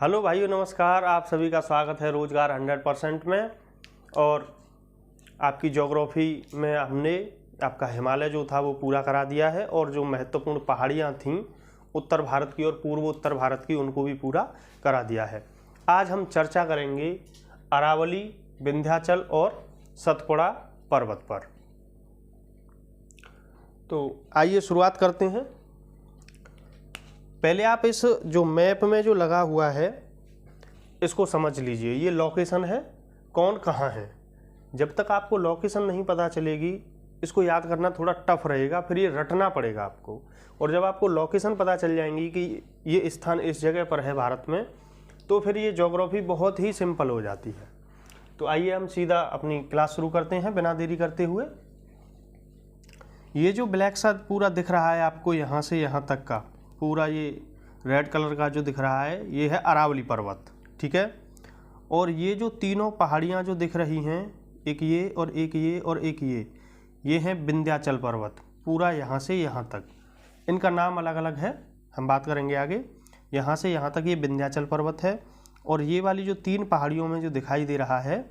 Hello भाइयों, नमस्कार। आप सभी का स्वागत है रोजगार 100% में। और आपकी ज्योग्राफी में हमने आपका हिमालय जो था वो पूरा करा दिया है, और जो महत्वपूर्ण पहाड़ियाँ थीं उत्तर भारत की और पूर्व उत्तर भारत की, उनको भी पूरा करा दिया है। आज हम चर्चा करेंगे अरावली, विंध्याचल और सतपुड़ा पर्वत पर। तो आइए शुरुआत करते हैं। पहले आप इस जो मैप में जो लगा हुआ है इसको समझ लीजिए। ये लोकेशन है, कौन कहाँ है। जब तक आपको लोकेशन नहीं पता चलेगी, इसको याद करना थोड़ा टफ रहेगा, फिर ये रटना पड़ेगा आपको। और जब आपको लोकेशन पता चल जाएंगी कि ये स्थान इस जगह पर है भारत में, तो फिर ये ज्योग्राफी बहुत ही सिंपल हो जाती है। तो आइए हम सीधा अपनी क्लास शुरू करते हैं बिना देरी करते हुए। ये जो ब्लैक सा पूरा दिख रहा है आपको, यहाँ से यहाँ तक का पूरा ये रेड कलर का जो दिख रहा है, ये है अरावली पर्वत, ठीक है। और ये जो तीनों पहाड़ियाँ जो दिख रही हैं, एक ये और एक ये और एक ये हैं विंध्याचल पर्वत, पूरा यहाँ से यहाँ तक। इनका नाम अलग अलग है, हम बात करेंगे आगे। यहाँ से यहाँ तक ये विंध्याचल पर्वत है। और ये वाली जो तीन पहाड़ियों में जो दिखाई दे रहा है,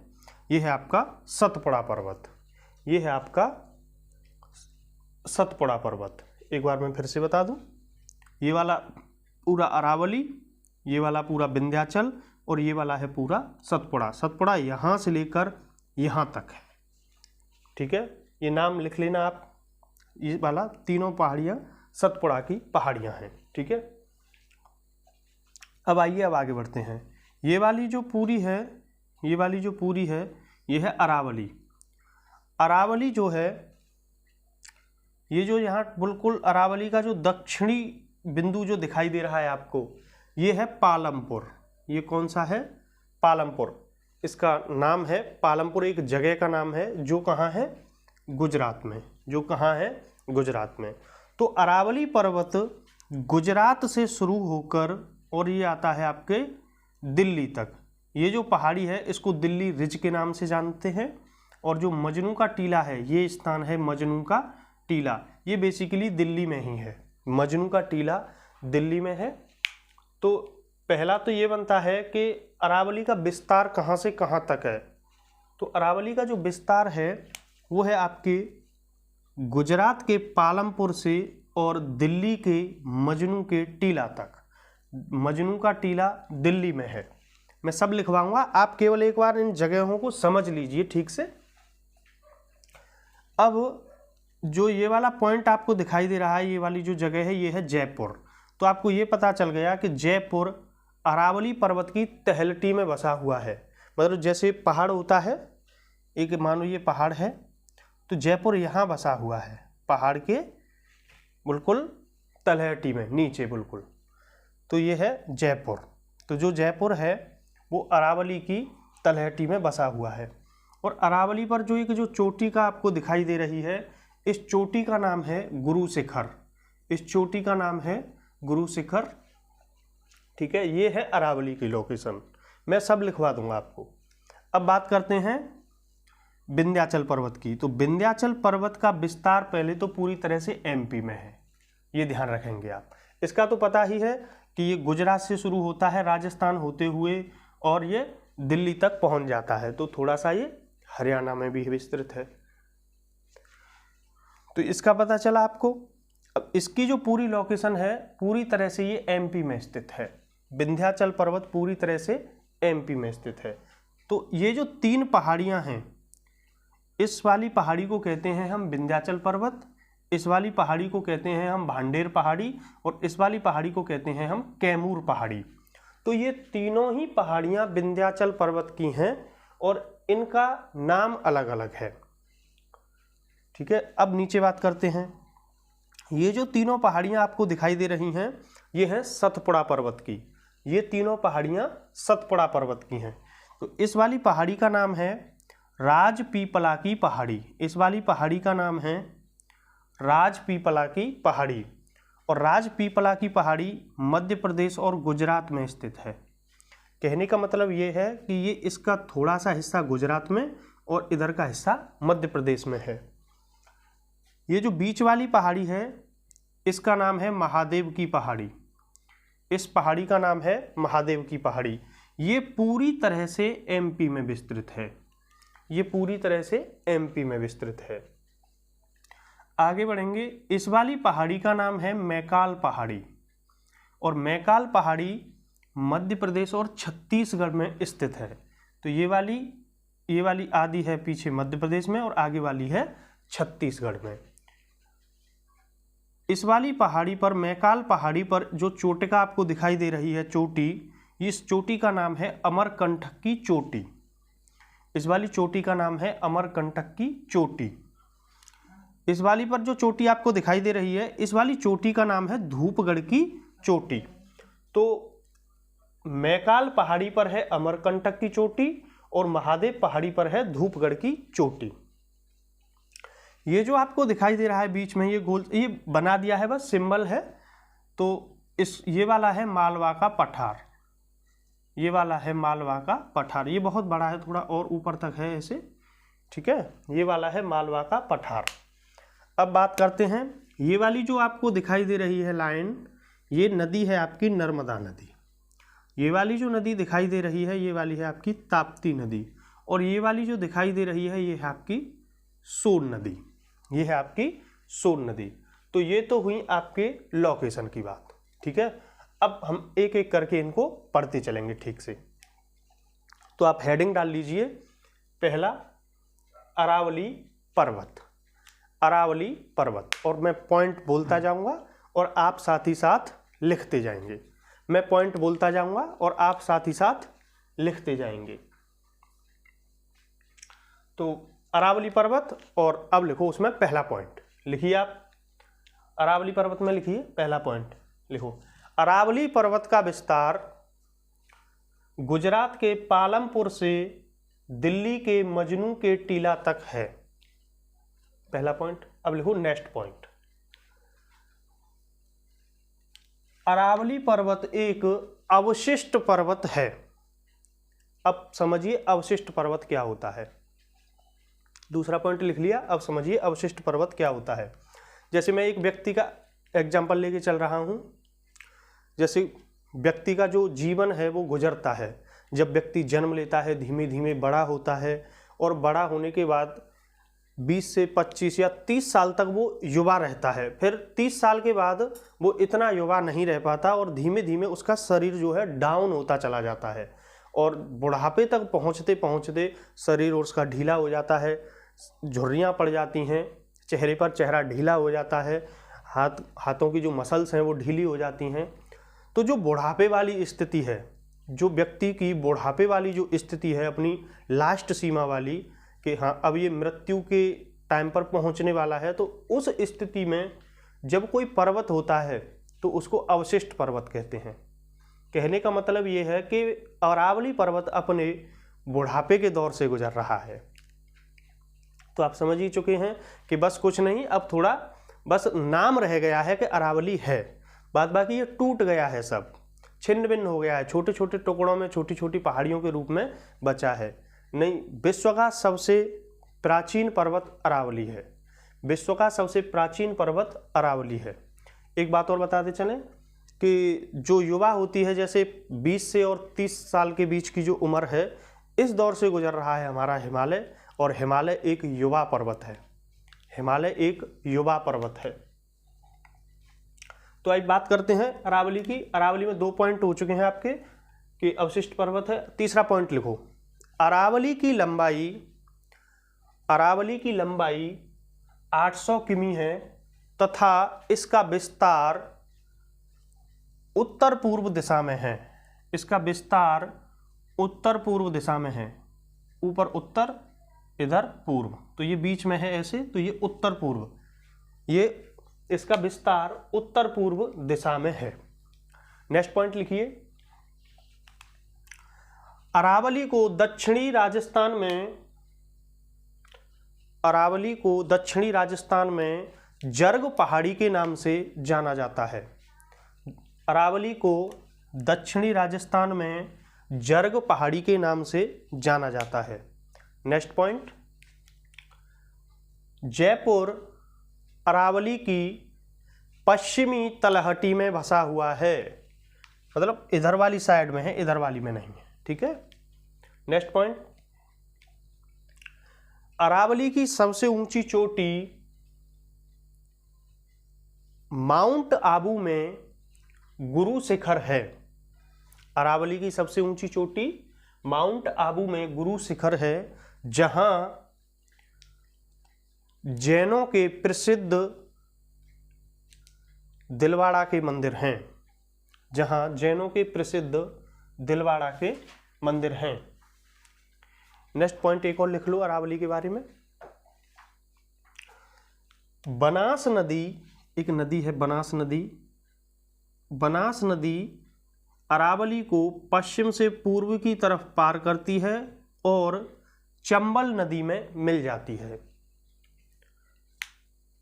ये है आपका सतपुड़ा पर्वत। ये है आपका सतपुड़ा पर्वत। एक बार मैं फिर से बता दूँ, ये वाला पूरा अरावली, ये वाला पूरा विंध्याचल, और ये वाला है पूरा सतपुड़ा। सतपुड़ा यहाँ से लेकर यहाँ तक है, ठीक है। ये नाम लिख लेना आप। ये वाला तीनों पहाड़ियाँ सतपुड़ा की पहाड़ियाँ हैं, ठीक है। अब आइए, अब आगे बढ़ते हैं। ये वाली जो पूरी है, ये वाली जो पूरी है, ये है अरावली। अरावली जो है, ये जो यहाँ बिल्कुल अरावली का जो दक्षिणी बिंदु जो दिखाई दे रहा है आपको, ये है पालमपुर। ये कौन सा है? पालमपुर। इसका नाम है पालमपुर, एक जगह का नाम है जो कहाँ है? गुजरात में। जो कहाँ है? गुजरात में। तो अरावली पर्वत गुजरात से शुरू होकर और ये आता है आपके दिल्ली तक। ये जो पहाड़ी है इसको दिल्ली रिज के नाम से जानते हैं। और जो मजनू का टीला है, ये स्थान है मजनू का टीला, ये बेसिकली दिल्ली में ही है। मजनू का टीला दिल्ली में है। तो पहला तो ये बनता है कि अरावली का विस्तार कहाँ से कहाँ तक है। तो अरावली का जो विस्तार है वो है आपके गुजरात के पालमपुर से और दिल्ली के मजनू के टीला तक। मजनू का टीला दिल्ली में है। मैं सब लिखवाऊंगा, आप केवल एक बार इन जगहों को समझ लीजिए ठीक से। अब जो ये वाला पॉइंट आपको दिखाई दे रहा है, ये वाली जो जगह है, ये है जयपुर। तो आपको ये पता चल गया कि जयपुर अरावली पर्वत की तहलटी में बसा हुआ है। मतलब जैसे पहाड़ होता है, एक मानो ये पहाड़ है, तो जयपुर यहाँ बसा हुआ है, पहाड़ के बिल्कुल तलहटी में, नीचे बिल्कुल। तो ये है जयपुर। तो जो जयपुर है वो अरावली की तलहटी में बसा हुआ है। और अरावली पर जो एक जो चोटी का आपको दिखाई दे रही है, इस चोटी का नाम है गुरु शिखर। इस चोटी का नाम है गुरु शिखर, ठीक है। ये है अरावली की लोकेशन। मैं सब लिखवा दूंगा आपको। अब बात करते हैं विंध्याचल पर्वत की। तो विंध्याचल पर्वत का विस्तार पहले तो पूरी तरह से एमपी में है, ये ध्यान रखेंगे आप। इसका तो पता ही है कि ये गुजरात से शुरू होता है, राजस्थान होते हुए, और ये दिल्ली तक पहुंच जाता है। तो थोड़ा सा ये हरियाणा में भी विस्तृत है। तो इसका पता चला आपको। अब इसकी जो पूरी लोकेशन है, पूरी तरह से ये एमपी में स्थित है। विंध्याचल पर्वत पूरी तरह से एमपी में स्थित है। तो ये जो तीन पहाड़ियां हैं, इस वाली पहाड़ी को कहते हैं हम विंध्याचल पर्वत, इस वाली पहाड़ी को कहते हैं हम भांडेर पहाड़ी, और इस वाली पहाड़ी को कहते हैं हम कैमूर पहाड़ी। तो ये तीनों ही पहाड़ियां विंध्याचल पर्वत की हैं और इनका नाम अलग अलग है, ठीक है। अब नीचे बात करते हैं। ये जो तीनों पहाड़ियां आपको दिखाई दे रही हैं, ये हैं सतपुड़ा पर्वत की। ये तीनों पहाड़ियां सतपुड़ा पर्वत की हैं। तो इस वाली पहाड़ी का नाम है राजपीपला की पहाड़ी। इस वाली पहाड़ी का नाम है राजपीपला की पहाड़ी। और राजपीपला की पहाड़ी मध्य प्रदेश और गुजरात में स्थित है। कहने का मतलब ये है कि ये इसका थोड़ा सा हिस्सा गुजरात में और इधर का हिस्सा मध्य प्रदेश में है। ये जो बीच वाली पहाड़ी है, इसका नाम है महादेव की पहाड़ी। इस पहाड़ी का नाम है महादेव की पहाड़ी। ये पूरी तरह से एमपी में विस्तृत है, ये पूरी तरह से एमपी में विस्तृत है। आगे बढ़ेंगे। इस वाली पहाड़ी का नाम है मैकाल पहाड़ी, और मैकाल पहाड़ी मध्य प्रदेश और छत्तीसगढ़ में स्थित है। तो ये वाली आदि है पीछे मध्य प्रदेश में और आगे वाली है छत्तीसगढ़ में। इस वाली पहाड़ी पर, मैकाल पहाड़ी पर जो चोटिका आपको दिखाई दे रही है, चोटी, इस चोटी का नाम है अमरकंटक की चोटी। इस वाली चोटी का नाम है अमरकंटक की चोटी। इस वाली पर जो चोटी आपको दिखाई दे रही है, इस वाली चोटी का नाम है धूपगढ़ की चोटी। तो मैकाल पहाड़ी पर है अमरकंटक की चोटी और महादेव पहाड़ी पर है धूपगढ़ की चोटी। ये जो आपको दिखाई दे रहा है बीच में, ये गोल, ये बना दिया है, बस सिंबल है। तो ये वाला है मालवा का पठार, ये वाला है मालवा का पठार। ये बहुत बड़ा है, थोड़ा और ऊपर तक है ऐसे, ठीक है। ये वाला है मालवा का पठार। अब बात करते हैं, ये वाली जो आपको दिखाई दे रही है लाइन, ये नदी है आपकी नर्मदा नदी। ये वाली जो नदी दिखाई दे रही है, ये वाली है आपकी ताप्ती नदी। और ये वाली जो दिखाई दे रही है, ये है आपकी सोन नदी, ये है आपकी सोन नदी। तो ये तो हुई आपके लोकेशन की बात, ठीक है। अब हम एक एक करके इनको पढ़ते चलेंगे ठीक से। तो आप हेडिंग डाल लीजिए, पहला अरावली पर्वत, अरावली पर्वत, और मैं पॉइंट बोलता जाऊंगा और आप साथ ही साथ लिखते जाएंगे। मैं पॉइंट बोलता जाऊंगा और आप साथ ही साथ लिखते जाएंगे। तो अरावली पर्वत, और अब लिखो उसमें पहला पॉइंट लिखिए आप। अरावली पर्वत में लिखिए पहला पॉइंट लिखो। अरावली पर्वत का विस्तार गुजरात के पालमपुर से दिल्ली के मजनू के टीला तक है, पहला पॉइंट। अब लिखो नेक्स्ट पॉइंट। अरावली पर्वत एक अवशिष्ट पर्वत है। अब समझिए अवशिष्ट पर्वत क्या होता है। दूसरा पॉइंट लिख लिया, अब समझिए अवशिष्ट पर्वत क्या होता है। जैसे मैं एक व्यक्ति का एग्जाम्पल लेके चल रहा हूं। जैसे व्यक्ति का जो जीवन है वो गुजरता है। जब व्यक्ति जन्म लेता है, धीमे धीमे बड़ा होता है, और बड़ा होने के बाद 20 से 25 या 30 साल तक वो युवा रहता है। फिर 30 साल के बाद वो इतना युवा नहीं रह पाता और धीमे धीमे उसका शरीर जो है डाउन होता चला जाता है, और बुढ़ापे तक पहुंचते पहुंचते शरीर उसका ढीला हो जाता है, झुर्रियाँ पड़ जाती हैं, चेहरे पर चेहरा ढीला हो जाता है, हाथों की जो मसल्स हैं वो ढीली हो जाती हैं। तो जो बुढ़ापे वाली स्थिति है, जो व्यक्ति की बुढ़ापे वाली जो स्थिति है, अपनी लास्ट सीमा वाली, कि हाँ अब ये मृत्यु के टाइम पर पहुंचने वाला है, तो उस स्थिति में जब कोई पर्वत होता है तो उसको अवशिष्ट पर्वत कहते हैं। कहने का मतलब ये है कि अरावली पर्वत अपने बुढ़ापे के दौर से गुजर रहा है। तो आप समझ ही चुके हैं कि बस कुछ नहीं, अब थोड़ा बस नाम रह गया है कि अरावली है, बाद बाकी ये टूट गया है, सब छिन्न भिन्न हो गया है, छोटे छोटे टुकड़ों में, छोटी छोटी पहाड़ियों के रूप में बचा है। नहीं, विश्व का सबसे प्राचीन पर्वत अरावली है, विश्व का सबसे प्राचीन पर्वत अरावली है। एक बात और बताते चलें कि जो युवा होती है, जैसे 20 से और 30 साल के बीच की जो उम्र है, इस दौर से गुजर रहा है हमारा हिमालय, और हिमालय एक युवा पर्वत है, हिमालय एक युवा पर्वत है। तो आज बात करते हैं अरावली की। अरावली में 2 पॉइंट हो चुके हैं आपके कि अवशिष्ट पर्वत है। तीसरा पॉइंट लिखो, अरावली की लंबाई 800 किमी है तथा इसका विस्तार उत्तर पूर्व दिशा में है। इसका विस्तार उत्तर पूर्व दिशा में है, ऊपर उत्तर, इधर पूर्व, तो ये बीच में है ऐसे, तो ये उत्तर पूर्व, ये इसका विस्तार उत्तर पूर्व दिशा में है। नेक्स्ट पॉइंट लिखिए, अरावली को दक्षिणी राजस्थान में जर्ग पहाड़ी के नाम से जाना जाता है। अरावली को दक्षिणी राजस्थान में जर्ग पहाड़ी के नाम से जाना जाता है। नेक्स्ट पॉइंट, जयपुर अरावली की पश्चिमी तलहटी में बसा हुआ है। मतलब इधर वाली साइड में है, इधर वाली में नहीं है। ठीक है, नेक्स्ट पॉइंट, अरावली की सबसे ऊंची चोटी माउंट आबू में गुरु शिखर है। अरावली की सबसे ऊंची चोटी माउंट आबू में गुरु शिखर है, जहां जैनों के प्रसिद्ध दिलवाड़ा के मंदिर हैं। जहां जैनों के प्रसिद्ध दिलवाड़ा के मंदिर हैं। नेक्स्ट पॉइंट एक और लिख लो अरावली के बारे में। बनास नदी, एक नदी है बनास नदी। बनास नदी अरावली को पश्चिम से पूर्व की तरफ पार करती है और चंबल नदी में मिल जाती है।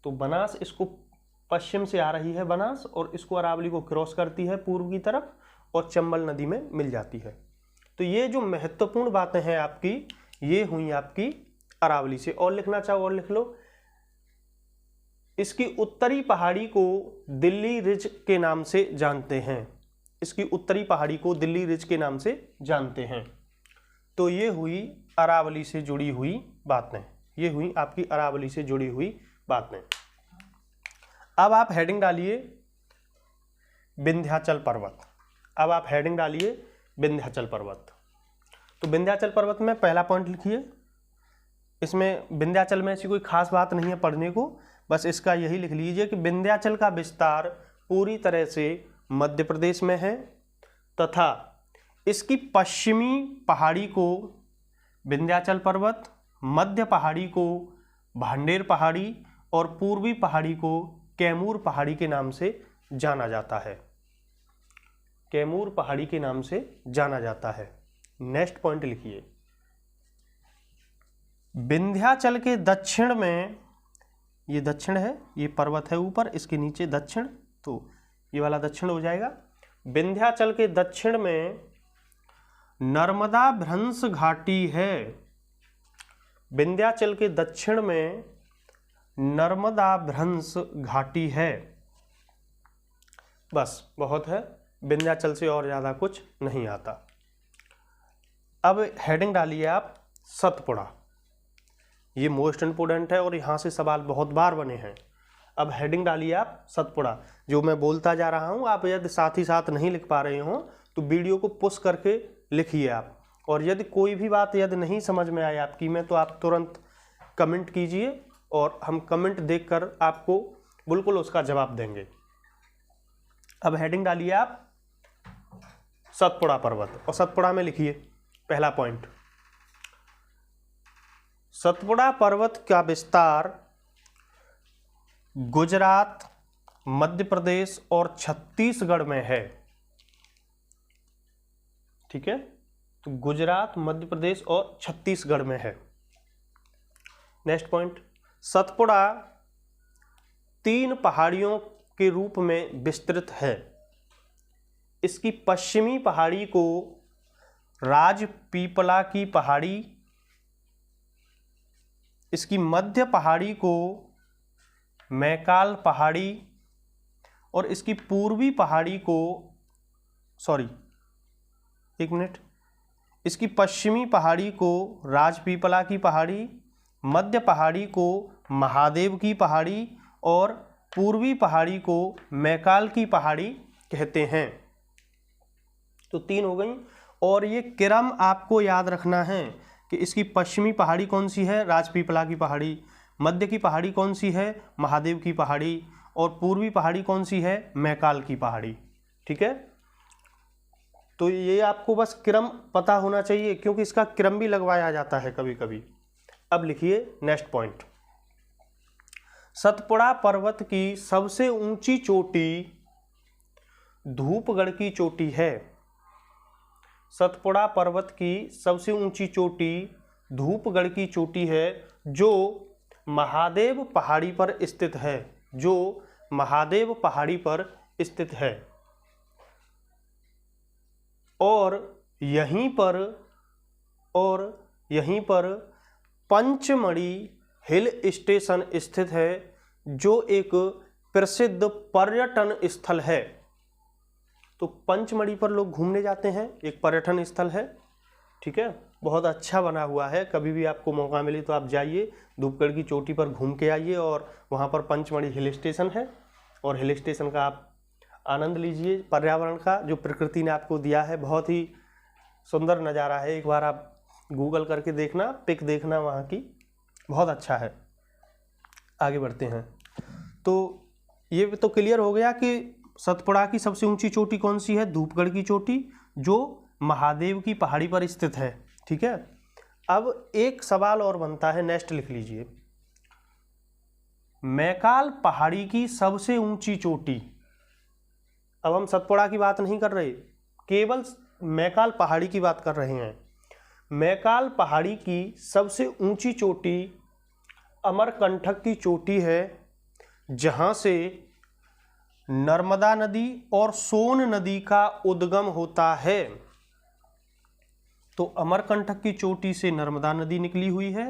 तो बनास इसको पश्चिम से आ रही है बनास, और इसको अरावली को क्रॉस करती है पूर्व की तरफ और चंबल नदी में मिल जाती है। तो ये जो महत्वपूर्ण बातें हैं आपकी, ये हुई आपकी अरावली से। और लिखना चाहो और लिख लो। इसकी उत्तरी पहाड़ी को दिल्ली रिज के नाम से जानते हैं। इसकी उत्तरी पहाड़ी को दिल्ली रिज के नाम से जानते हैं। तो ये हुई अरावली से जुड़ी हुई बातें। ये हुई आपकी अरावली से जुड़ी हुई बातें। अब आप हेडिंग डालिए विंध्याचल पर्वत। अब आप हेडिंग डालिए विंध्याचल पर्वत। तो विंध्याचल पर्वत में पहला पॉइंट लिखिए। इसमें विंध्याचल में ऐसी कोई खास बात नहीं है पढ़ने को, बस इसका यही लिख लीजिए कि विंध्याचल का विस्तार पूरी तरह से मध्य प्रदेश में है तथा इसकी पश्चिमी पहाड़ी को विंध्याचल पर्वत, मध्य पहाड़ी को भांडेर पहाड़ी और पूर्वी पहाड़ी को कैमूर पहाड़ी के नाम से जाना जाता है। कैमूर पहाड़ी के नाम से जाना जाता है। नेक्स्ट पॉइंट लिखिए। विंध्याचल के दक्षिण में, ये दक्षिण है, ये पर्वत है ऊपर, इसके नीचे दक्षिण, तो ये वाला दक्षिण हो जाएगा। विंध्याचल के दक्षिण में नर्मदा भ्रंश घाटी है। विंध्याचल के दक्षिण में नर्मदा भ्रंश घाटी है। बस बहुत है, विंध्याचल से और ज़्यादा कुछ नहीं आता। अब हेडिंग डालिए आप सतपुड़ा। ये मोस्ट इंपोर्टेंट है और यहाँ से सवाल बहुत बार बने हैं। अब हेडिंग डालिए आप सतपुड़ा। जो मैं बोलता जा रहा हूँ, आप यदि साथ ही साथ नहीं लिख पा रहे हो तो वीडियो को पुश करके लिखिए आप। और यदि कोई भी बात यदि नहीं समझ में आए आपकी में, तो आप तुरंत कमेंट कीजिए और हम कमेंट देखकर आपको बिल्कुल उसका जवाब देंगे। अब हेडिंग डालिए आप सतपुड़ा पर्वत और सतपुड़ा में लिखिए पहला पॉइंट। सतपुड़ा पर्वत का विस्तार गुजरात, मध्य प्रदेश और छत्तीसगढ़ में है। ठीक है, तो गुजरात, मध्य प्रदेश और छत्तीसगढ़ में है। नेक्स्ट पॉइंट, सतपुड़ा 3 पहाड़ियों के रूप में विस्तृत है। इसकी पश्चिमी पहाड़ी को राजपीपला की पहाड़ी, इसकी मध्य पहाड़ी को मैकाल पहाड़ी और इसकी पूर्वी पहाड़ी को, इसकी पश्चिमी पहाड़ी को राजपीपला की पहाड़ी, मध्य पहाड़ी को महादेव की पहाड़ी और पूर्वी पहाड़ी को मैकाल की पहाड़ी कहते हैं। तो 3 हो गई। और ये क्रम आपको याद रखना है कि इसकी पश्चिमी पहाड़ी कौन सी है, राजपीपला की पहाड़ी, मध्य की पहाड़ी कौन सी है, महादेव की पहाड़ी, और पूर्वी पहाड़ी कौन सी है, मैकाल की पहाड़ी। ठीक है, तो ये आपको बस क्रम पता होना चाहिए, क्योंकि इसका क्रम भी लगवाया जाता है कभी कभी। अब लिखिए नेक्स्ट पॉइंट। सतपुड़ा पर्वत की सबसे ऊंची चोटी धूपगढ़ की चोटी है। सतपुड़ा पर्वत की सबसे ऊंची चोटी धूपगढ़ की चोटी है, जो महादेव पहाड़ी पर स्थित है। जो महादेव पहाड़ी पर स्थित है। और यहीं पर पंचमढ़ी हिल स्टेशन स्थित है, जो एक प्रसिद्ध पर्यटन स्थल है। तो पंचमढ़ी पर लोग घूमने जाते हैं, एक पर्यटन स्थल है, ठीक है, बहुत अच्छा बना हुआ है। कभी भी आपको मौका मिले तो आप जाइए, धूपगढ़ की चोटी पर घूम के आइए, और वहाँ पर पंचमढ़ी हिल स्टेशन है, और हिल स्टेशन का आप आनंद लीजिए। पर्यावरण का जो प्रकृति ने आपको दिया है, बहुत ही सुंदर नज़ारा है। एक बार आप गूगल करके देखना, पिक देखना वहाँ की, बहुत अच्छा है। आगे बढ़ते हैं। तो ये तो क्लियर हो गया कि सतपुड़ा की सबसे ऊंची चोटी कौन सी है, धूपगढ़ की चोटी, जो महादेव की पहाड़ी पर स्थित है, ठीक है। अब एक सवाल और बनता है, नेक्स्ट लिख लीजिए, मैकाल पहाड़ी की सबसे ऊंची चोटी। अब हम सतपुड़ा की बात नहीं कर रहे, केवल मैकाल पहाड़ी की बात कर रहे हैं। मैकाल पहाड़ी की सबसे ऊंची चोटी अमरकंटक की चोटी है, जहां से नर्मदा नदी और सोन नदी का उद्गम होता है। तो अमरकंटक की चोटी से नर्मदा नदी निकली हुई है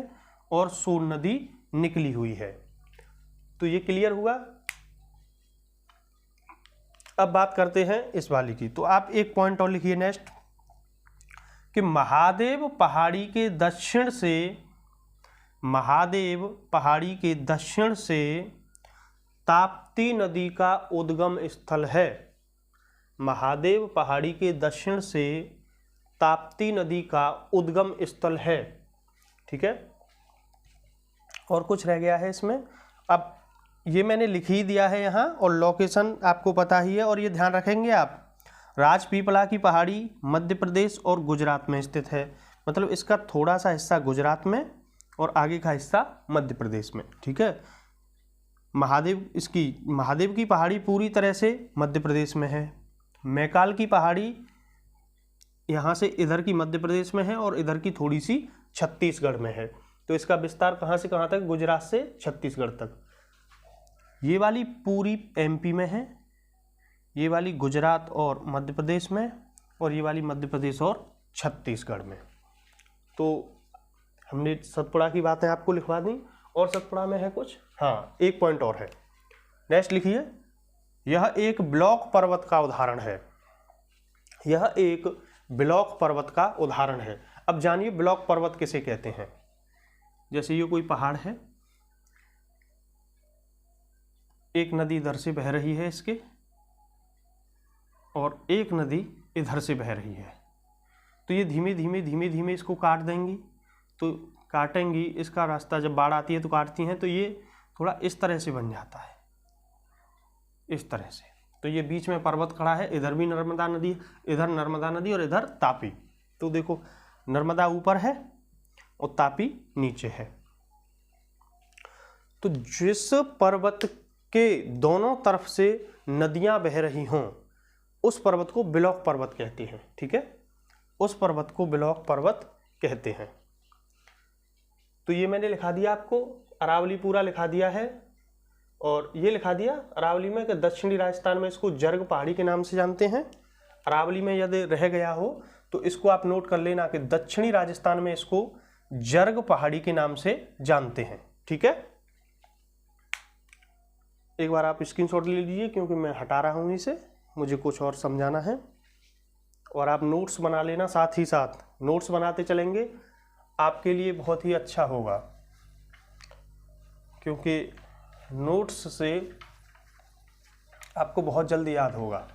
और सोन नदी निकली हुई है। तो ये क्लियर हुआ। अब बात करते हैं इस वाली की। तो आप एक पॉइंट और लिखिए नेक्स्ट, कि महादेव पहाड़ी के दक्षिण से, महादेव पहाड़ी के दक्षिण से ताप्ती नदी का उद्गम स्थल है। महादेव पहाड़ी के दक्षिण से ताप्ती नदी का उद्गम स्थल है, ठीक है। और कुछ रह गया है इसमें, अब ये मैंने लिख ही दिया है यहाँ, और लोकेशन आपको पता ही है, और ये ध्यान रखेंगे आप, राजपीपला की पहाड़ी मध्य प्रदेश और गुजरात में स्थित है। मतलब इसका थोड़ा सा हिस्सा गुजरात में और आगे का हिस्सा मध्य प्रदेश में, ठीक है। महादेव की पहाड़ी पूरी तरह से मध्य प्रदेश में है। मैकाल की पहाड़ी यहाँ से इधर की मध्य प्रदेश में है, और इधर की थोड़ी सी छत्तीसगढ़ में है। तो इसका विस्तार कहाँ से कहाँ तक, गुजरात से छत्तीसगढ़ तक। ये वाली पूरी एमपी में है, ये वाली गुजरात और मध्य प्रदेश में, और ये वाली मध्य प्रदेश और छत्तीसगढ़ में। तो हमने सतपुड़ा की बातें आपको लिखवा दी, और सतपुड़ा में है कुछ, हाँ एक पॉइंट और है, नेक्स्ट लिखिए, यह एक ब्लॉक पर्वत का उदाहरण है। यह एक ब्लॉक पर्वत का उदाहरण है। अब जानिए ब्लॉक पर्वत किसे कहते हैं। जैसे ये कोई पहाड़ है, एक नदी इधर से बह रही है इसके, और एक नदी इधर से बह रही है, तो ये धीमे धीमे इसको काट देंगी। तो काटेंगी, इसका रास्ता जब बाढ़ आती है तो काटती हैं, तो ये थोड़ा इस तरह से बन जाता है, इस तरह से। तो ये बीच में पर्वत खड़ा है, इधर भी नर्मदा नदी, इधर नर्मदा नदी और इधर तापी। तो देखो नर्मदा ऊपर है और तापी नीचे है। तो जिस पर्वत के दोनों तरफ से नदियां बह रही हों, उस पर्वत को ब्लॉक पर्वत कहते हैं, ठीक है। उस पर्वत को ब्लॉक पर्वत कहते हैं। तो ये मैंने लिखा दिया आपको, अरावली पूरा लिखा दिया है, और ये लिखा दिया अरावली में कि दक्षिणी राजस्थान में इसको जर्ग पहाड़ी के नाम से जानते हैं। अरावली में यदि रह गया हो तो इसको आप नोट कर लेना कि दक्षिणी राजस्थान में इसको जर्ग पहाड़ी के नाम से जानते हैं, ठीक है। एक बार आप स्क्रीनशॉट ले लीजिए, क्योंकि मैं हटा रहा हूँ इसे, मुझे कुछ और समझाना है। और आप नोट्स बना लेना, साथ ही साथ नोट्स बनाते चलेंगे, आपके लिए बहुत ही अच्छा होगा, क्योंकि नोट्स से आपको बहुत जल्दी याद होगा।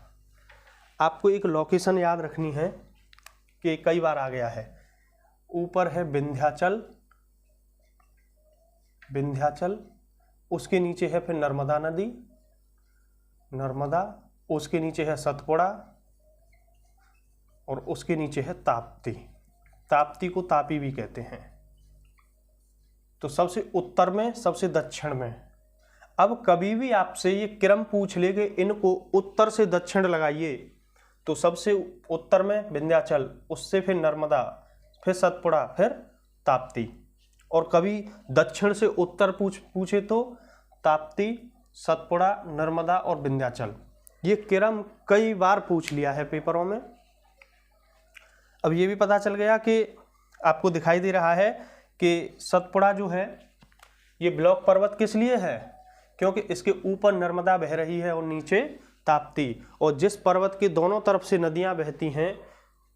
आपको एक लोकेशन याद रखनी है कि कई बार आ गया है। ऊपर है विंध्याचल, विंध्याचल, उसके नीचे है फिर नर्मदा नदी, नर्मदा, उसके नीचे है सतपुड़ा, और उसके नीचे है ताप्ती। ताप्ती को तापी भी कहते हैं। तो सबसे उत्तर में, सबसे दक्षिण में। अब कभी भी आपसे ये क्रम पूछ ले कि इनको उत्तर से दक्षिण लगाइए, तो सबसे उत्तर में विंध्याचल, उससे फिर नर्मदा, फिर सतपुड़ा, फिर ताप्ती। और कभी दक्षिण से उत्तर पूछे तो ताप्ती, सतपुड़ा, नर्मदा और विंध्याचल। ये क्रम कई बार पूछ लिया है पेपरों में। अब ये भी पता चल गया कि आपको दिखाई दे रहा है कि सतपुड़ा जो है ये ब्लॉक पर्वत किस लिए है, क्योंकि इसके ऊपर नर्मदा बह रही है और नीचे ताप्ती, और जिस पर्वत के दोनों तरफ से नदियां बहती हैं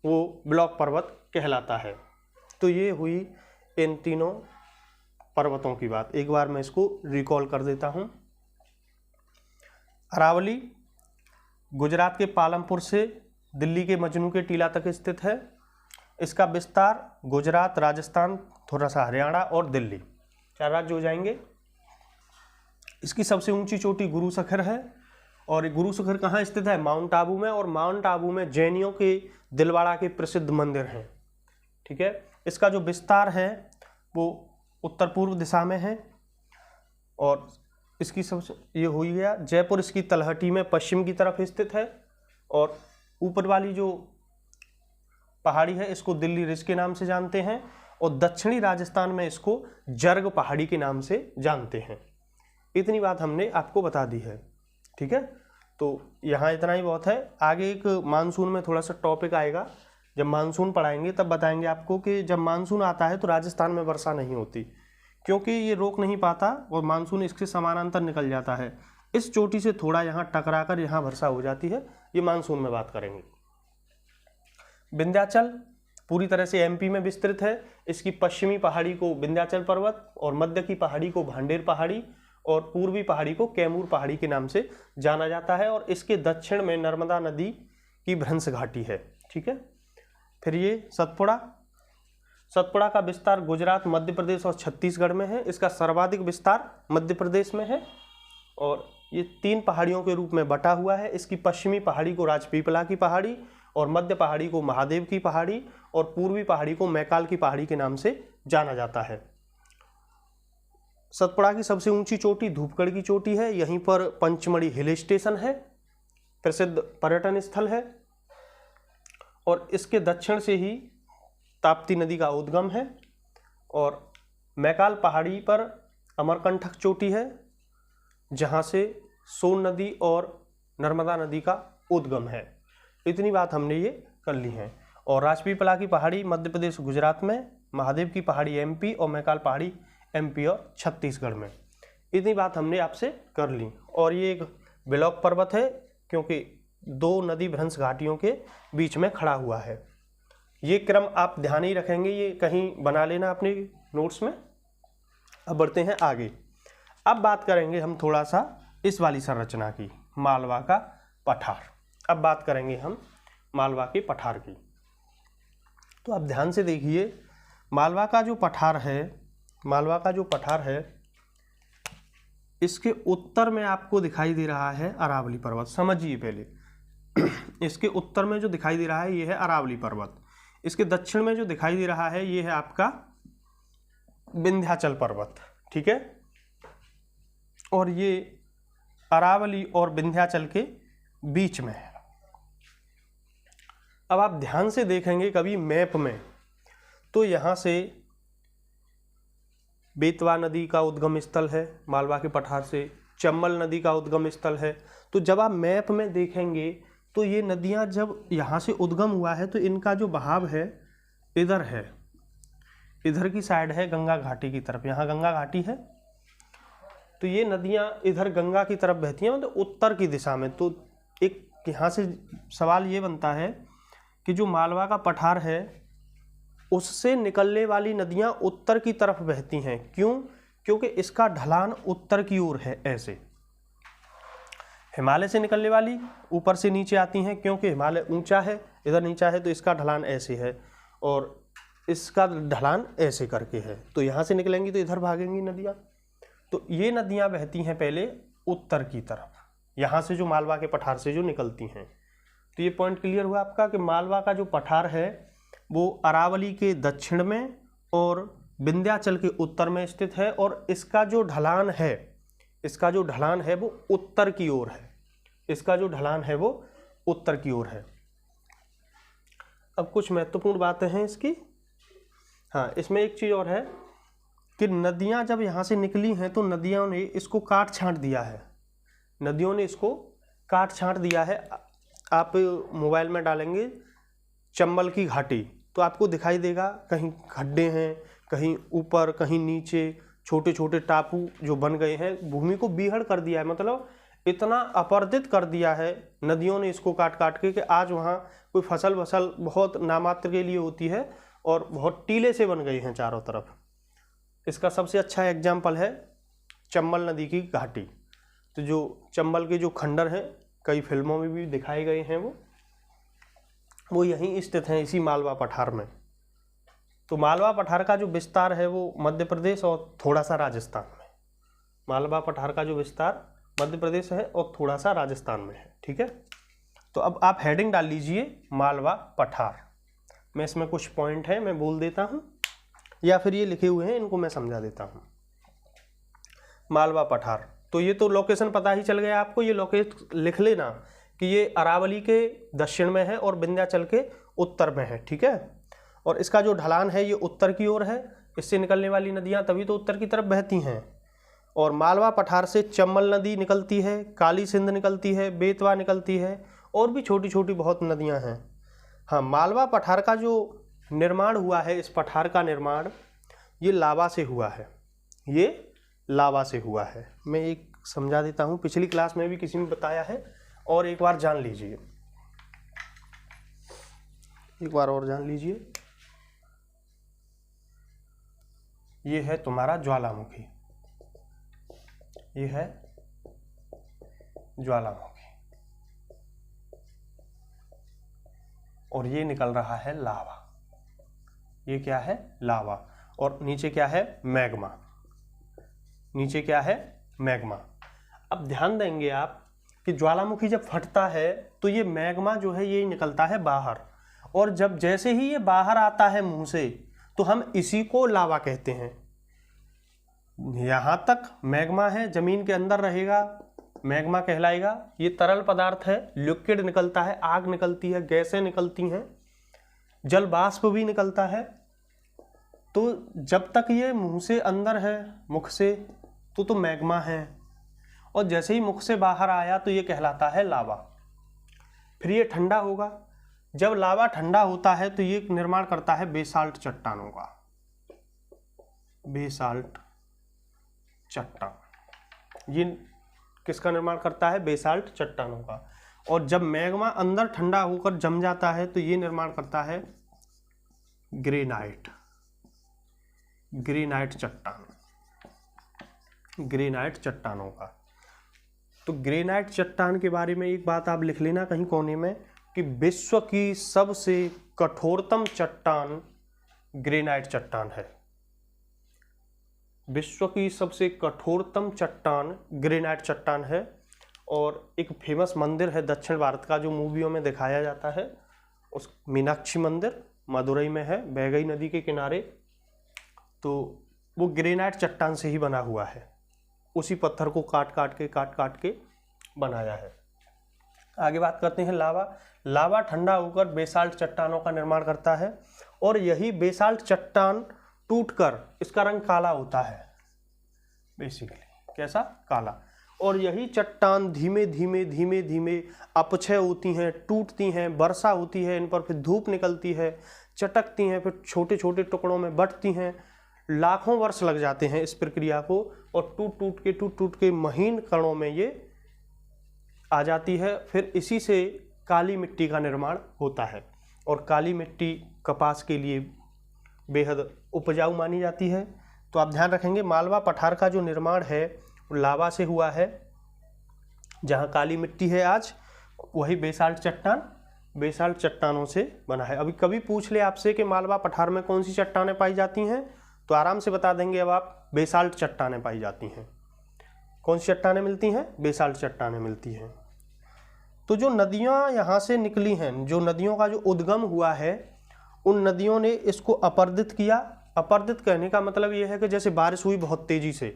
वो ब्लॉक पर्वत कहलाता है। तो ये हुई इन तीनों पर्वतों की बात। एक बार मैं इसको रिकॉल कर देता हूँ। अरावली गुजरात के पालमपुर से दिल्ली के मजनू के टीला तक स्थित है। इसका विस्तार गुजरात, राजस्थान, थोड़ा सा हरियाणा और दिल्ली, 4 राज्य हो जाएंगे। इसकी सबसे ऊंची चोटी गुरु शिखर है, और ये गुरु शिखर कहाँ स्थित है? माउंट आबू में, और माउंट आबू में जैनियों के दिलवाड़ा के प्रसिद्ध मंदिर हैं। ठीक है, इसका जो विस्तार है वो उत्तर पूर्व दिशा में है, और इसकी सबसे ये हो गया जयपुर इसकी तलहटी में पश्चिम की तरफ स्थित है, और ऊपर वाली जो पहाड़ी है इसको दिल्ली रिज के नाम से जानते हैं, और दक्षिणी राजस्थान में इसको जर्ग पहाड़ी के नाम से जानते हैं। इतनी बात हमने आपको बता दी है। ठीक है, तो यहाँ इतना ही बहुत है। आगे एक मानसून में थोड़ा सा टॉपिक आएगा, जब मानसून पढ़ाएंगे तब बताएंगे आपको कि जब मानसून आता है तो राजस्थान में वर्षा नहीं होती, क्योंकि ये रोक नहीं पाता और मानसून इसके समानांतर निकल जाता है। इस चोटी से थोड़ा यहाँ टकराकर यहाँ वर्षा हो जाती है, ये मानसून में बात करेंगे। विंध्याचल पूरी तरह से एमपी में विस्तृत है। इसकी पश्चिमी पहाड़ी को विंध्याचल पर्वत, और मध्य की पहाड़ी को भांडेर पहाड़ी, और पूर्वी पहाड़ी को कैमूर पहाड़ी के नाम से जाना जाता है, और इसके दक्षिण में नर्मदा नदी की भ्रंश घाटी है। ठीक है, फिर ये सतपुड़ा का विस्तार गुजरात, मध्य प्रदेश और छत्तीसगढ़ में है। इसका सर्वाधिक विस्तार मध्य प्रदेश में है, और ये 3 पहाड़ियों के रूप में बटा हुआ है। इसकी पश्चिमी पहाड़ी को राजपीपला की पहाड़ी, और मध्य पहाड़ी को महादेव की पहाड़ी, और पूर्वी पहाड़ी को मैकाल की पहाड़ी के नाम से जाना जाता है। सतपुड़ा की सबसे ऊंची चोटी धूपगढ़ की चोटी है। यहीं पर पंचमढ़ी हिल स्टेशन है, प्रसिद्ध पर्यटन स्थल है, और इसके दक्षिण से ही ताप्ती नदी का उद्गम है। और मैकाल पहाड़ी पर अमरकंटक चोटी है, जहाँ से सोन नदी और नर्मदा नदी का उद्गम है। इतनी बात हमने ये कर ली है। और राजपीपला की पहाड़ी मध्य प्रदेश गुजरात में, महादेव की पहाड़ी एमपी, और मैकाल पहाड़ी एमपी और छत्तीसगढ़ में। इतनी बात हमने आपसे कर ली। और ये एक ब्लॉक पर्वत है, क्योंकि 2 नदी भ्रंश घाटियों के बीच में खड़ा हुआ है। ये क्रम आप ध्यान ही रखेंगे, ये कहीं बना लेना अपने नोट्स में। अब बढ़ते हैं आगे। अब बात करेंगे हम थोड़ा सा इस वाली संरचना की, मालवा का पठार। अब बात करेंगे हम मालवा के पठार की। तो आप ध्यान से देखिए, मालवा का जो पठार है इसके उत्तर में आपको दिखाई दे रहा है अरावली पर्वत। समझिए पहले, इसके उत्तर में जो दिखाई दे रहा है ये है अरावली पर्वत। इसके दक्षिण में जो दिखाई दे रहा है ये है आपका विंध्याचल पर्वत। ठीक है, और ये अरावली और विंध्याचल के बीच में है। अब आप ध्यान से देखेंगे कभी मैप में, तो यहाँ से बेतवा नदी का उद्गम स्थल है मालवा के पठार से, चंबल नदी का उद्गम स्थल है। तो जब आप मैप में देखेंगे तो ये नदियाँ जब यहाँ से उद्गम हुआ है तो इनका जो बहाव है इधर है, इधर की साइड है गंगा घाटी की तरफ। यहाँ गंगा घाटी है, तो ये नदियाँ इधर गंगा की तरफ बहती हैं, मतलब उत्तर की दिशा में। तो एक यहाँ से सवाल ये बनता है कि जो मालवा का पठार है उससे निकलने वाली नदियाँ उत्तर की तरफ बहती हैं। क्यों? क्योंकि इसका ढलान उत्तर की ओर है। ऐसे हिमालय से निकलने वाली ऊपर से नीचे आती हैं, क्योंकि हिमालय ऊंचा है, इधर नीचा है, तो इसका ढलान ऐसे है, और इसका ढलान ऐसे करके है। तो यहाँ से निकलेंगी तो इधर भागेंगी नदियाँ। तो ये नदियाँ बहती हैं पहले उत्तर की तरफ, यहाँ से जो मालवा के पठार से जो निकलती हैं। तो ये पॉइंट क्लियर हुआ आपका कि मालवा का जो पठार है वो अरावली के दक्षिण में और विंध्याचल के उत्तर में स्थित है, और इसका जो ढलान है वो उत्तर की ओर है। इसका जो ढलान है वो उत्तर की ओर है। अब कुछ महत्वपूर्ण बातें हैं इसकी। हाँ, इसमें एक चीज़ और है कि नदियाँ जब यहाँ से निकली हैं तो नदियों ने इसको काट छांट दिया है। नदियों ने इसको काट छांट दिया है। आप मोबाइल में डालेंगे चंबल की घाटी तो आपको दिखाई देगा, कहीं खड्डे हैं, कहीं ऊपर, कहीं नीचे, छोटे छोटे टापू जो बन गए हैं। भूमि को बीहड़ कर दिया है, मतलब इतना अपर्दित कर दिया है नदियों ने इसको काट काट के कि आज वहाँ कोई फसल बहुत नामात्र के लिए होती है और बहुत टीले से बन गई हैं चारों तरफ। इसका सबसे अच्छा एग्जाम्पल है चंबल नदी की घाटी। तो जो चंबल के जो खंडर हैं, कई फिल्मों में भी दिखाए गए हैं, वो यहीं स्थित हैं, इसी मालवा पठार में। तो मालवा पठार का जो विस्तार है वो मध्य प्रदेश और थोड़ा सा राजस्थान में। मालवा पठार का जो विस्तार मध्य प्रदेश है और थोड़ा सा राजस्थान में है। ठीक है, तो अब आप हेडिंग डाल लीजिए मालवा पठार। मैं इसमें कुछ पॉइंट है मैं बोल देता हूँ, या फिर ये लिखे हुए हैं इनको मैं समझा देता हूँ। मालवा पठार, तो ये तो लोकेशन पता ही चल गया आपको। ये लोकेशन लिख लेना कि ये अरावली के दक्षिण में है और विंध्याचल के उत्तर में है। ठीक है, और इसका जो ढलान है ये उत्तर की ओर है। इससे निकलने वाली नदियाँ तभी तो उत्तर की तरफ बहती हैं। और मालवा पठार से चंबल नदी निकलती है, काली सिंध निकलती है, बेतवा निकलती है, और भी छोटी छोटी बहुत नदियाँ हैं। हाँ, मालवा पठार का जो निर्माण हुआ है, इस पठार का निर्माण ये लावा से हुआ है। ये लावा से हुआ है। मैं एक समझा देता हूँ, पिछली क्लास में भी किसी ने बताया है, और एक बार जान लीजिए, एक बार और जान लीजिए। ये है तुम्हारा ज्वालामुखी, ये है ज्वालामुखी, और ये निकल रहा है लावा। ये क्या है? लावा। और नीचे क्या है? मैग्मा। नीचे क्या है? मैग्मा। अब ध्यान देंगे आप कि ज्वालामुखी जब फटता है तो ये मैग्मा जो है ये निकलता है बाहर, और जब जैसे ही ये बाहर आता है मुंह से तो हम इसी को लावा कहते हैं। यहाँ तक मैग्मा है, जमीन के अंदर रहेगा, मैग्मा कहलाएगा। ये तरल पदार्थ है, लिक्विड निकलता है, आग निकलती है, गैसें निकलती हैं, जल बाष्प भी निकलता है। तो जब तक ये मुंह से अंदर है, मुख से, तो मैग्मा है, और जैसे ही मुख से बाहर आया तो ये कहलाता है लावा। फिर ये ठंडा होगा। जब लावा ठंडा होता है तो ये निर्माण करता है बेसाल्ट चट्टानों का। बेसाल्ट चट्टान, ये किसका निर्माण करता है? बेसाल्ट चट्टानों का। और जब मैग्मा अंदर ठंडा होकर जम जाता है तो ये निर्माण करता है ग्रेनाइट। ग्रेनाइट चट्टान, ग्रेनाइट चट्टानों का। तो ग्रेनाइट चट्टान के बारे में एक बात आप लिख लेना कहीं कोने में कि विश्व की सबसे कठोरतम चट्टान ग्रेनाइट चट्टान है। विश्व की सबसे कठोरतम चट्टान ग्रेनाइट चट्टान है। और एक फेमस मंदिर है दक्षिण भारत का जो मूवियों में दिखाया जाता है, उस मीनाक्षी मंदिर मदुरई में है, बैगई नदी के किनारे। तो वो ग्रेनाइट चट्टान से ही बना हुआ है, उसी पत्थर को काट काट के बनाया है। आगे बात करते हैं लावा। लावा ठंडा होकर बेसाल्ट चट्टानों का निर्माण करता है, और यही बेसाल्ट चट्टान टूटकर इसका रंग काला होता है, बेसिकली कैसा? काला। और यही चट्टान धीमे धीमे धीमे धीमे अपक्षय होती हैं, टूटती हैं, वर्षा होती है, इन पर फिर धूप निकलती है, चटकती हैं, फिर छोटे छोटे टुकड़ों में बंटती हैं। लाखों वर्ष लग जाते हैं इस प्रक्रिया को, और टूट टूट के महीन कणों में ये आ जाती है। फिर इसी से काली मिट्टी का निर्माण होता है, और काली मिट्टी कपास के लिए बेहद उपजाऊ मानी जाती है। तो आप ध्यान रखेंगे मालवा पठार का जो निर्माण है लावा से हुआ है। जहाँ काली मिट्टी है आज, वही बेसाल्ट चट्टान, बेसाल्ट चट्टानों से बना है। अभी कभी पूछ ले आपसे कि मालवा पठार में कौन सी चट्टानें पाई जाती हैं, तो आराम से बता देंगे अब आप, बेसाल्ट चट्टानें पाई जाती हैं। कौन सी चट्टानें मिलती हैं? बेसाल्ट चट्टानें मिलती हैं। तो जो नदियाँ यहाँ से निकली हैं, जो नदियों का जो उद्गम हुआ है, उन नदियों ने इसको अपर्दित किया। अपर्दित कहने का मतलब ये है कि जैसे बारिश हुई बहुत तेज़ी से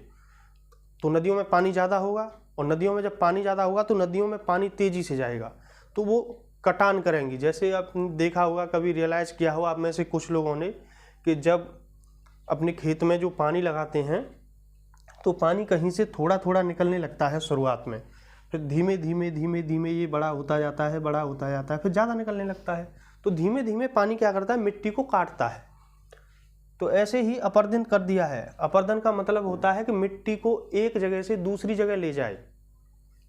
तो नदियों में पानी ज़्यादा होगा, और नदियों में जब पानी ज़्यादा होगा तो नदियों में पानी तेज़ी से जाएगा, तो वो कटान करेंगी। जैसे आपने देखा होगा, कभी रियलाइज़ किया होगा आप में से कुछ लोगों ने, कि जब अपने खेत में जो पानी लगाते हैं तो पानी कहीं से थोड़ा थोड़ा निकलने लगता है शुरुआत में, फिर धीमे धीमे धीमे धीमे ये बड़ा होता जाता है, बड़ा होता जाता है, फिर ज़्यादा निकलने लगता है। तो धीमे धीमे पानी क्या करता है? मिट्टी को काटता है। तो ऐसे ही अपर्दन कर दिया है। अपर्दन का मतलब होता है कि मिट्टी को एक जगह से दूसरी जगह ले जाए,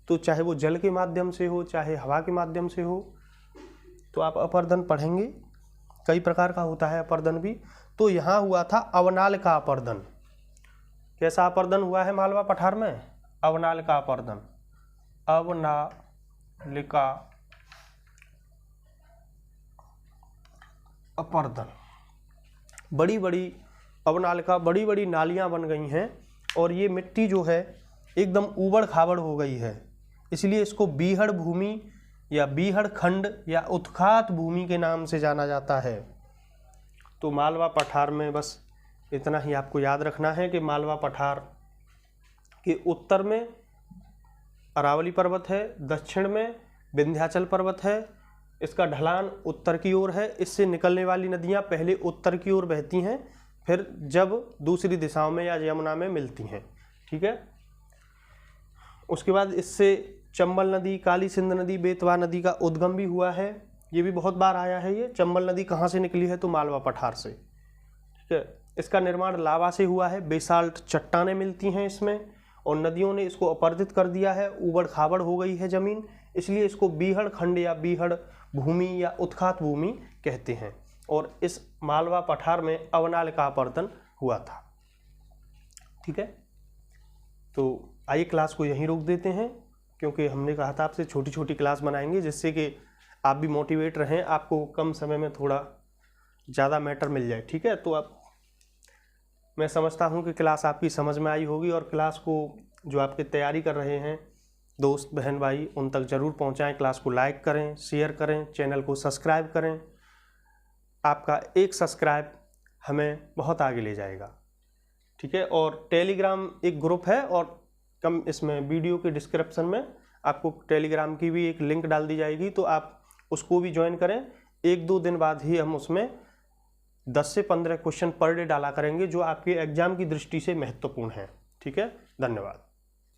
तो चाहे वो जल के माध्यम से हो चाहे हवा के माध्यम से हो, तो आप अपर्दन पढ़ेंगे। कई प्रकार का होता है अपर्दन भी। तो यहाँ हुआ था अवनाल का अपर्दन। कैसा अपर्दन हुआ है मालवा पठार में? अवनाल का अपर्दन। अवनालिका अपर्दन। बड़ी बड़ी अवनालिका, बड़ी बड़ी नालियाँ बन गई हैं और ये मिट्टी जो है एकदम ऊबड़ खाबड़ हो गई है, इसलिए इसको बीहड़ भूमि या बीहड़ खंड या उत्खात भूमि के नाम से जाना जाता है। तो मालवा पठार में बस इतना ही आपको याद रखना है कि मालवा पठार के उत्तर में अरावली पर्वत है, दक्षिण में विंध्याचल पर्वत है, इसका ढलान उत्तर की ओर है। इससे निकलने वाली नदियाँ पहले उत्तर की ओर बहती हैं, फिर जब दूसरी दिशाओं में या यमुना में मिलती हैं, ठीक है। उसके बाद इससे चंबल नदी, काली सिंध नदी, बेतवा नदी का उद्गम भी हुआ है। ये भी बहुत बार आया है। ये चंबल नदी कहाँ से निकली है? तो मालवा पठार से, ठीक है। इसका निर्माण लावा से हुआ है, बेसाल्ट चट्टानें मिलती हैं इसमें, और नदियों ने इसको अपरदित कर दिया है, ऊबड़ खाबड़ हो गई है ज़मीन, इसलिए इसको बीहड़ खंड या बीहड़ भूमि या उत्खात भूमि कहते हैं। और इस मालवा पठार में अवनाल का अपर्दन हुआ था, ठीक है। तो आइए क्लास को यहीं रोक देते हैं, क्योंकि हमने कहा था आपसे छोटी छोटी क्लास बनाएंगे जिससे कि आप भी मोटिवेट रहें, आपको कम समय में थोड़ा ज़्यादा मैटर मिल जाए, ठीक है। तो आप, मैं समझता हूँ कि क्लास आपकी समझ में आई होगी, और क्लास को जो आपके तैयारी कर रहे हैं दोस्त बहन भाई उन तक ज़रूर पहुँचाएँ। क्लास को लाइक करें, शेयर करें, चैनल को सब्सक्राइब करें। आपका एक सब्सक्राइब हमें बहुत आगे ले जाएगा, ठीक है। और टेलीग्राम एक ग्रुप है, और कम इसमें वीडियो के डिस्क्रिप्शन में आपको टेलीग्राम की भी एक लिंक डाल दी जाएगी, तो आप उसको भी ज्वाइन करें। 1-2 दिन बाद ही हम उसमें 10 से 15 क्वेश्चन पर डे डाला करेंगे जो आपके एग्जाम की दृष्टि से महत्वपूर्ण है, ठीक है। धन्यवाद।